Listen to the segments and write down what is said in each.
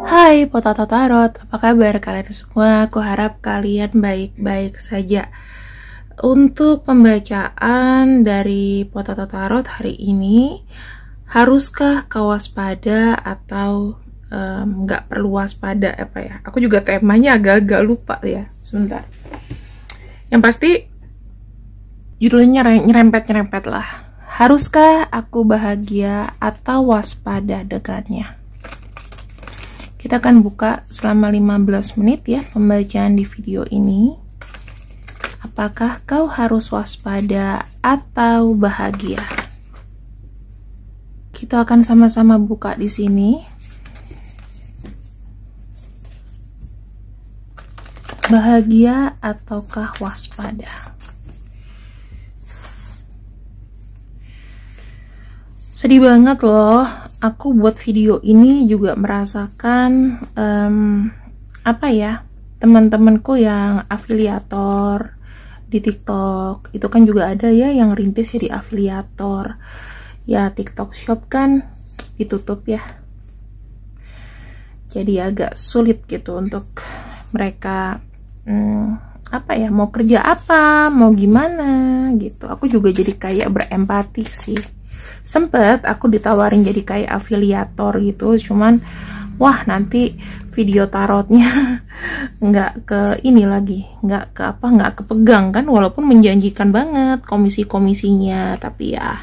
Hai Potato Tarot, apa kabar kalian semua? Aku harap kalian baik-baik saja. Untuk pembacaan dari Potato Tarot hari ini, haruskah kau waspada atau nggak perlu waspada apa ya? Aku juga temanya agak-agak lupa ya, sebentar. Yang pasti judulnya nyerempet-nyerempet lah. Haruskah aku bahagia atau waspada dengannya? Kita akan buka selama 15 menit ya pembacaan di video ini. Apakah kau harus waspada atau bahagia? Kita akan sama-sama buka di sini. Bahagia ataukah waspada? Sedih banget loh. Aku buat video ini juga merasakan apa ya, teman-temanku yang afiliator di TikTok itu kan juga ada ya yang rintis jadi afiliator ya. TikTok Shop kan ditutup ya, jadi agak sulit gitu untuk mereka apa ya, mau kerja apa, mau gimana gitu. Aku juga jadi kayak berempati sih. Sempet aku ditawarin jadi kayak afiliator gitu, cuman wah nanti video tarotnya nggak ke ini lagi, nggak kepegang kan, walaupun menjanjikan banget komisi-komisinya, tapi ya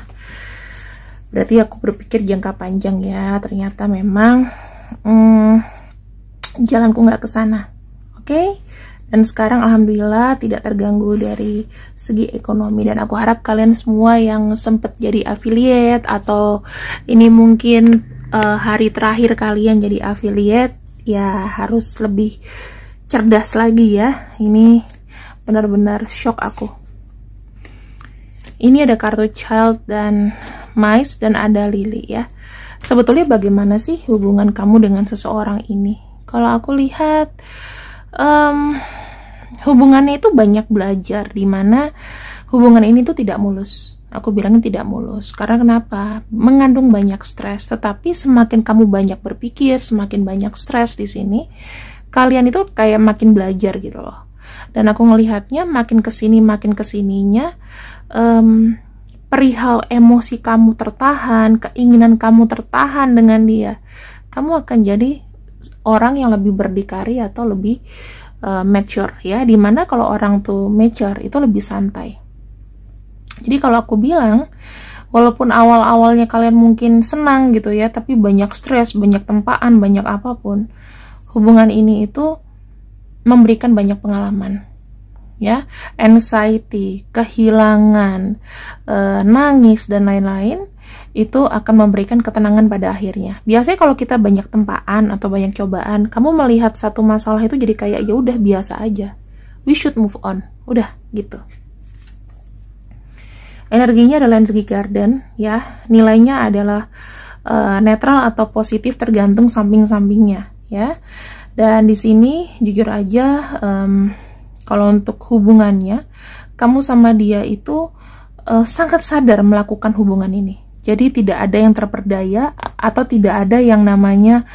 berarti aku berpikir jangka panjang ya, ternyata memang jalanku nggak ke sana. Oke? Dan sekarang alhamdulillah tidak terganggu dari segi ekonomi, dan aku harap kalian semua yang sempet jadi affiliate atau ini mungkin hari terakhir kalian jadi affiliate ya harus lebih cerdas lagi ya. Ini benar-benar shock aku. Ini ada kartu Child dan Mice dan ada Lily ya. Sebetulnya bagaimana sih hubungan kamu dengan seseorang ini? Kalau aku lihat hubungannya itu banyak belajar, dimana hubungan ini tuh tidak mulus. Aku bilangnya tidak mulus karena kenapa? Mengandung banyak stres. Tetapi semakin kamu banyak berpikir, semakin banyak stres di sini, kalian itu kayak makin belajar gitu loh. Dan aku ngelihatnya makin kesininya perihal emosi kamu tertahan, keinginan kamu tertahan dengan dia, kamu akan jadi orang yang lebih berdikari atau lebih mature ya. Dimana kalau orang tuh mature itu lebih santai. Jadi kalau aku bilang, walaupun awal-awalnya kalian mungkin senang gitu ya, tapi banyak stres, banyak tempaan, banyak apapun, hubungan ini itu memberikan banyak pengalaman ya, anxiety, kehilangan, nangis dan lain-lain, itu akan memberikan ketenangan pada akhirnya. Biasanya kalau kita banyak tempaan atau banyak cobaan, kamu melihat satu masalah itu jadi kayak ya udah biasa aja, we should move on, udah gitu. Energinya adalah energi garden ya, nilainya adalah netral atau positif tergantung samping-sampingnya ya. Dan di sini jujur aja kalau untuk hubungannya, kamu sama dia itu sangat sadar melakukan hubungan ini. Jadi tidak ada yang terperdaya atau tidak ada yang namanya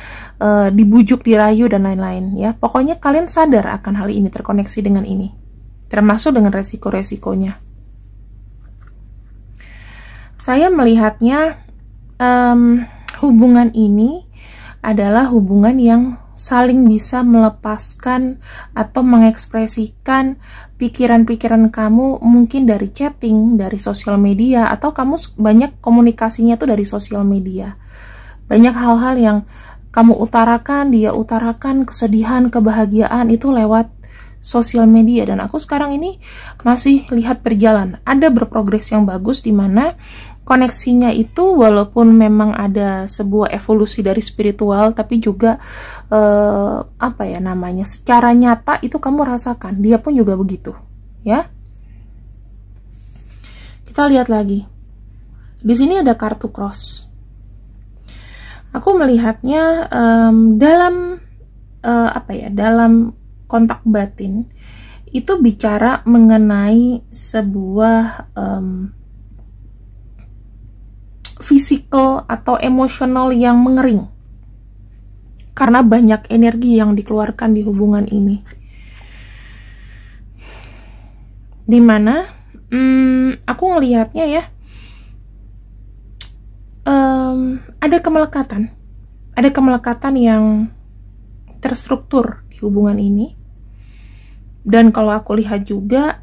dibujuk, dirayu dan lain-lain ya. Pokoknya kalian sadar akan hal ini, terkoneksi dengan ini, termasuk dengan resiko-resikonya. Saya melihatnya hubungan ini adalah hubungan yang saling bisa melepaskan atau mengekspresikan pikiran-pikiran kamu, mungkin dari chatting, dari sosial media, atau kamu banyak komunikasinya tuh dari sosial media. Banyak hal-hal yang kamu utarakan, dia utarakan, kesedihan, kebahagiaan itu lewat sosial media. Dan aku sekarang ini masih lihat berjalan, ada berprogres yang bagus, di mana koneksinya itu walaupun memang ada sebuah evolusi dari spiritual, tapi juga apa ya namanya, secara nyata itu kamu rasakan, dia pun juga begitu ya. Kita lihat lagi, di sini ada kartu cross. Aku melihatnya dalam apa ya, dalam kontak batin itu bicara mengenai sebuah fisikal atau emosional yang mengering karena banyak energi yang dikeluarkan di hubungan ini, dimana aku ngelihatnya ya, ada kemelekatan yang terstruktur di hubungan ini. Dan kalau aku lihat juga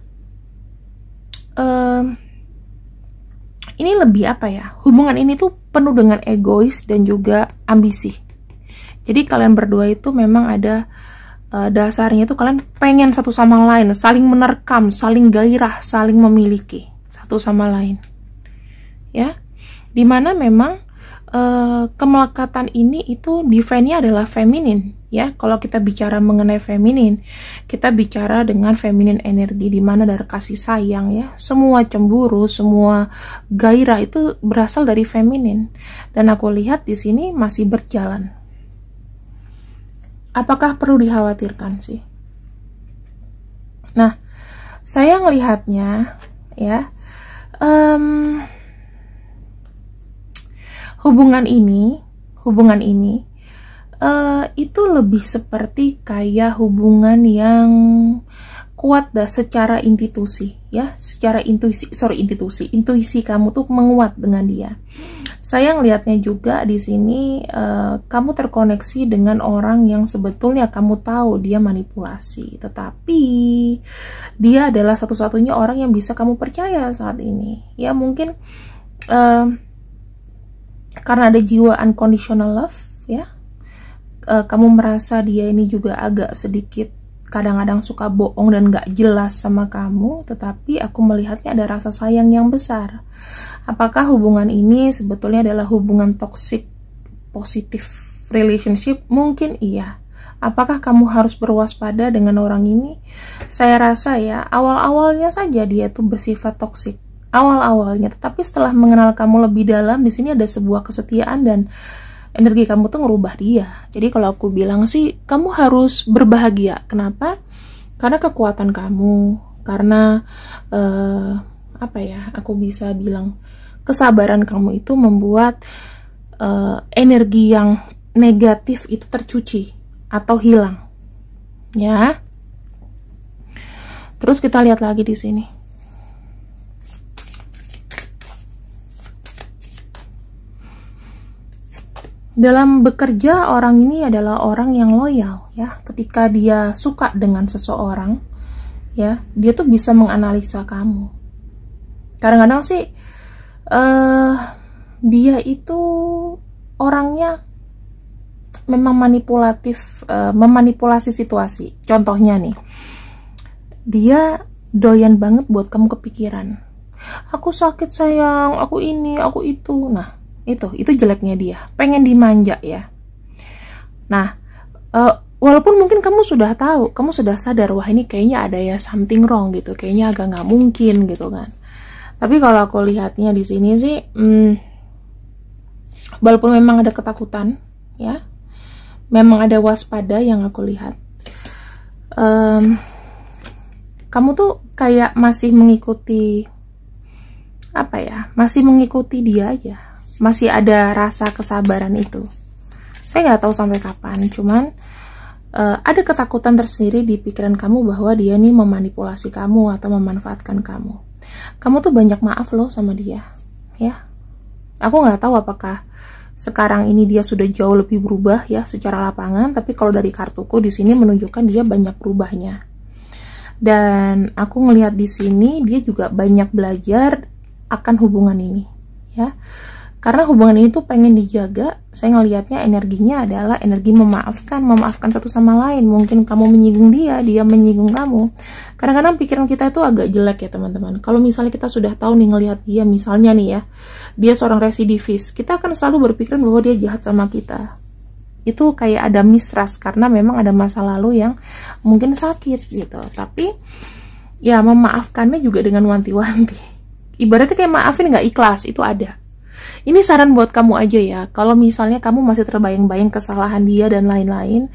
ini lebih apa ya, hubungan ini tuh penuh dengan egois dan juga ambisi. Jadi kalian berdua itu memang ada dasarnya itu kalian pengen satu sama lain, saling menerkam, saling gairah, saling memiliki satu sama lain, ya. Dimana memang kemelekatan ini itu define-nya adalah feminin, ya. Kalau kita bicara mengenai feminin, kita bicara dengan feminin energi, di mana dari kasih sayang, ya. Semua cemburu, semua gairah itu berasal dari feminin. Dan aku lihat di sini masih berjalan. Apakah perlu dikhawatirkan sih? Nah, saya ngelihatnya, ya, hubungan ini itu lebih seperti kayak hubungan yang kuat dah secara institusi, ya, secara intuisi kamu tuh menguat dengan dia. Saya ngelihatnya juga di sini kamu terkoneksi dengan orang yang sebetulnya kamu tahu dia manipulasi, tetapi dia adalah satu-satunya orang yang bisa kamu percaya saat ini, ya. Mungkin karena ada jiwa unconditional love, ya, kamu merasa dia ini juga agak sedikit kadang-kadang suka bohong dan gak jelas sama kamu, tetapi aku melihatnya ada rasa sayang yang besar. Apakah hubungan ini sebetulnya adalah hubungan toxic positive relationship? Mungkin iya. Apakah kamu harus berwaspada dengan orang ini? Saya rasa ya, awal-awalnya saja dia tuh bersifat toxic, awal-awalnya, tetapi setelah mengenal kamu lebih dalam, di sini ada sebuah kesetiaan dan energi kamu tuh ngerubah dia. Jadi kalau aku bilang sih, kamu harus berbahagia. Kenapa? Karena kekuatan kamu, karena apa ya, aku bisa bilang kesabaran kamu itu membuat energi yang negatif itu tercuci atau hilang, ya. Terus kita lihat lagi di sini. Dalam bekerja, orang ini adalah orang yang loyal, ya. Ketika dia suka dengan seseorang, ya, dia tuh bisa menganalisa kamu. Kadang-kadang sih dia itu orangnya memang manipulatif, memanipulasi situasi. Contohnya nih, dia doyan banget buat kamu kepikiran. Aku sakit sayang, aku ini, aku itu. Nah, itu jeleknya dia, pengen dimanja, ya. Nah, walaupun mungkin kamu sudah tahu, kamu sudah sadar, wah ini kayaknya ada ya something wrong gitu, kayaknya agak nggak mungkin gitu kan. Tapi kalau aku lihatnya di sini sih, walaupun memang ada ketakutan, ya, memang ada waspada yang aku lihat. Kamu tuh kayak masih mengikuti, apa ya, masih mengikuti dia aja. Masih ada rasa kesabaran itu. Saya nggak tahu sampai kapan, cuman ada ketakutan tersendiri di pikiran kamu bahwa dia nih memanipulasi kamu atau memanfaatkan kamu. Kamu tuh banyak maaf loh sama dia, ya. Aku nggak tahu apakah sekarang ini dia sudah jauh lebih berubah ya secara lapangan, tapi kalau dari kartuku di sini menunjukkan dia banyak berubahnya. Dan aku ngelihat di sini dia juga banyak belajar akan hubungan ini, ya. Karena hubungan ini tuh pengen dijaga. Saya ngelihatnya energinya adalah energi memaafkan satu sama lain. Mungkin kamu menyinggung dia, dia menyinggung kamu. Kadang-kadang pikiran kita itu agak jelek ya teman-teman. Kalau misalnya kita sudah tahu nih ngelihat dia, misalnya nih ya, dia seorang residivis, kita akan selalu berpikiran bahwa dia jahat sama kita. Itu kayak ada mistrust karena memang ada masa lalu yang mungkin sakit gitu. Tapi ya memaafkannya juga dengan wanti-wanti. Ibaratnya kayak maafin nggak ikhlas, itu ada. Ini saran buat kamu aja ya, kalau misalnya kamu masih terbayang-bayang kesalahan dia dan lain-lain,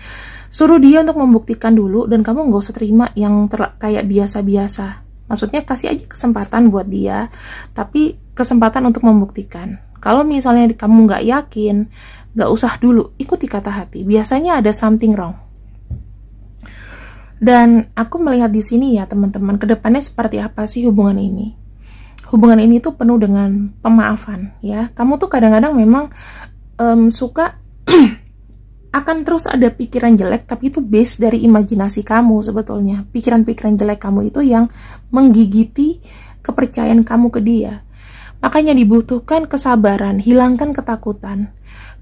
suruh dia untuk membuktikan dulu, dan kamu nggak usah terima yang kayak biasa-biasa. Maksudnya kasih aja kesempatan buat dia, tapi kesempatan untuk membuktikan. Kalau misalnya kamu nggak yakin, nggak usah dulu ikuti kata hati. Biasanya ada something wrong. Dan aku melihat di sini ya teman-teman, kedepannya seperti apa sih hubungan ini? Hubungan ini tuh penuh dengan pemaafan ya. Kamu tuh kadang-kadang memang suka akan terus ada pikiran jelek, tapi itu base dari imajinasi kamu sebetulnya. Pikiran-pikiran jelek kamu itu yang menggigiti kepercayaan kamu ke dia. Makanya dibutuhkan kesabaran, hilangkan ketakutan.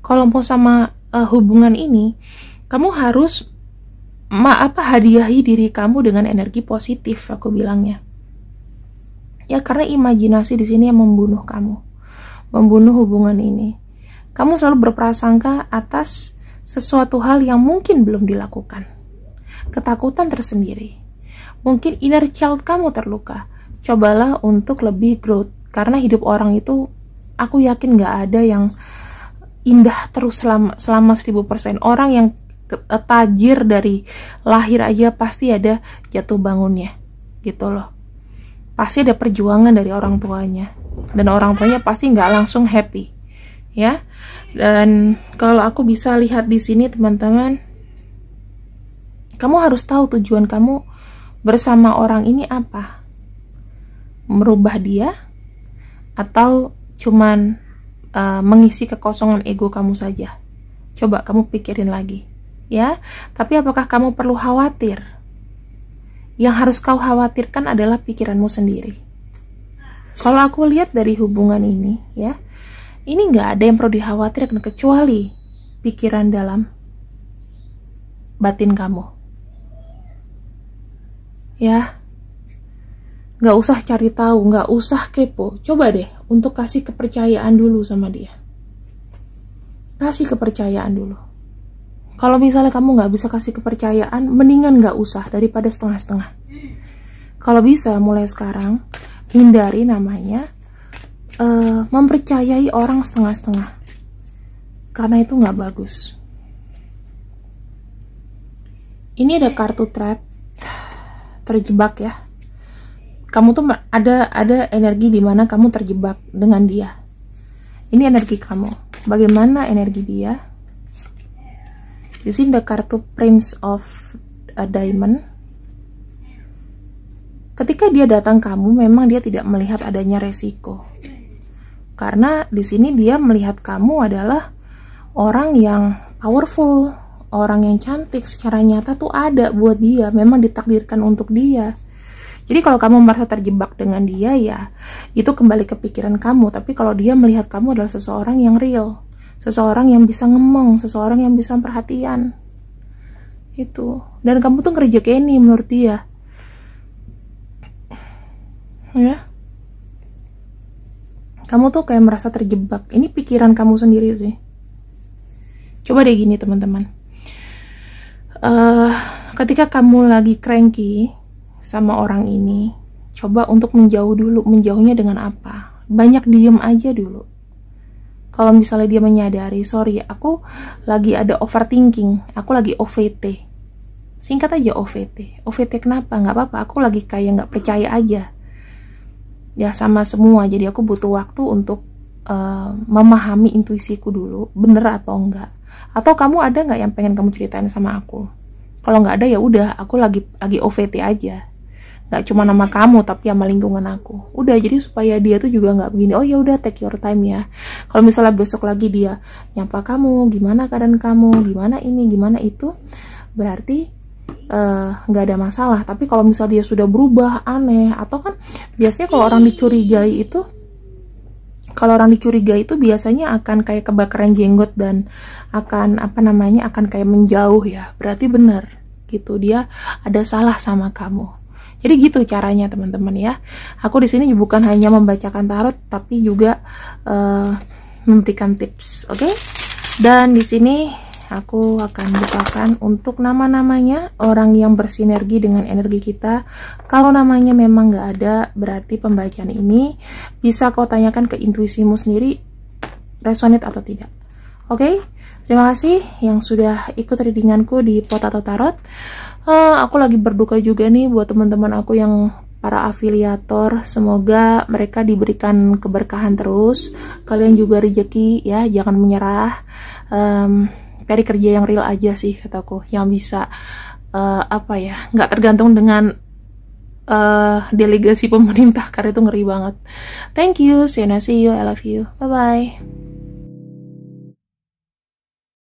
Kalau mau sama hubungan ini, kamu harus hadiahi diri kamu dengan energi positif, aku bilangnya. Ya, karena imajinasi di sini yang membunuh kamu, membunuh hubungan ini. Kamu selalu berprasangka atas sesuatu hal yang mungkin belum dilakukan. Ketakutan tersendiri. Mungkin inner child kamu terluka. Cobalah untuk lebih growth. Karena hidup orang itu, aku yakin gak ada yang indah terus selama 1000%. Orang yang tajir dari lahir aja pasti ada jatuh bangunnya. Gitu loh. Pasti ada perjuangan dari orang tuanya. Dan orang tuanya pasti gak langsung happy. Ya. Dan kalau aku bisa lihat di sini teman-teman, kamu harus tahu tujuan kamu bersama orang ini apa. Merubah dia? Atau cuman mengisi kekosongan ego kamu saja? Coba kamu pikirin lagi ya. Tapi apakah kamu perlu khawatir? Yang harus kau khawatirkan adalah pikiranmu sendiri. Kalau aku lihat dari hubungan ini ya, ini nggak ada yang perlu dikhawatirkan kecuali pikiran dalam batin kamu ya. Nggak usah cari tahu, nggak usah kepo. Coba deh untuk kasih kepercayaan dulu sama dia. Kasih kepercayaan dulu. Kalau misalnya kamu nggak bisa kasih kepercayaan, mendingan nggak usah daripada setengah-setengah. Kalau bisa mulai sekarang, hindari namanya mempercayai orang setengah-setengah. Karena itu nggak bagus. Ini ada kartu trap, terjebak ya. Kamu tuh ada energi di mana kamu terjebak dengan dia. Ini energi kamu. Bagaimana energi dia? Di sini ada kartu Prince of Diamond. Ketika dia datang kamu, memang dia tidak melihat adanya resiko. Karena di sini dia melihat kamu adalah orang yang powerful, orang yang cantik, secara nyata tuh ada buat dia, memang ditakdirkan untuk dia. Jadi kalau kamu merasa terjebak dengan dia, ya itu kembali ke pikiran kamu. Tapi kalau dia melihat kamu adalah seseorang yang real, seseorang yang bisa ngomong, seseorang yang bisa perhatian, itu. Dan kamu tuh ngerjain menurut dia, ya. Kamu tuh kayak merasa terjebak. Ini pikiran kamu sendiri sih. Coba deh gini teman-teman. Ketika kamu lagi cranky sama orang ini, coba untuk menjauh dulu. Menjauhnya dengan apa? Banyak diem aja dulu. Kalau misalnya dia menyadari, sorry, aku lagi ada overthinking, aku lagi OVT. Singkat aja OVT. OVT kenapa? Nggak apa-apa, aku lagi kayak nggak percaya aja. Ya sama semua, jadi aku butuh waktu untuk memahami intuisiku dulu, bener atau enggak. Atau kamu ada nggak yang pengen kamu ceritain sama aku? Kalau nggak ada ya udah, aku lagi OVT aja. Nggak cuma nama kamu tapi sama lingkungan aku. Udah, jadi supaya dia tuh juga nggak begini, oh ya udah take your time ya. Kalau misalnya besok lagi dia nyapa kamu, gimana keadaan kamu, gimana ini, gimana itu, berarti nggak ada masalah. Tapi kalau misalnya dia sudah berubah, aneh, atau kan biasanya kalau orang dicurigai itu, biasanya akan kayak kebakaran jenggot dan akan akan kayak menjauh ya. Berarti benar gitu, dia ada salah sama kamu. Jadi gitu caranya teman-teman ya. Aku di sini bukan hanya membacakan tarot, tapi juga memberikan tips, oke? Dan di sini aku akan bukakan untuk nama-namanya orang yang bersinergi dengan energi kita. Kalau namanya memang nggak ada, berarti pembacaan ini bisa kau tanyakan ke intuisimu sendiri, resonate atau tidak. Oke? Terima kasih yang sudah ikut readinganku di Potato Tarot. Aku lagi berduka juga nih buat teman-teman aku yang para afiliator, semoga mereka diberikan keberkahan terus, kalian juga rezeki ya, jangan menyerah. Cari kerja yang real aja sih kataku, yang bisa apa ya, nggak tergantung dengan delegasi pemerintah, karena itu ngeri banget. Thank you, see you, I love you, bye bye.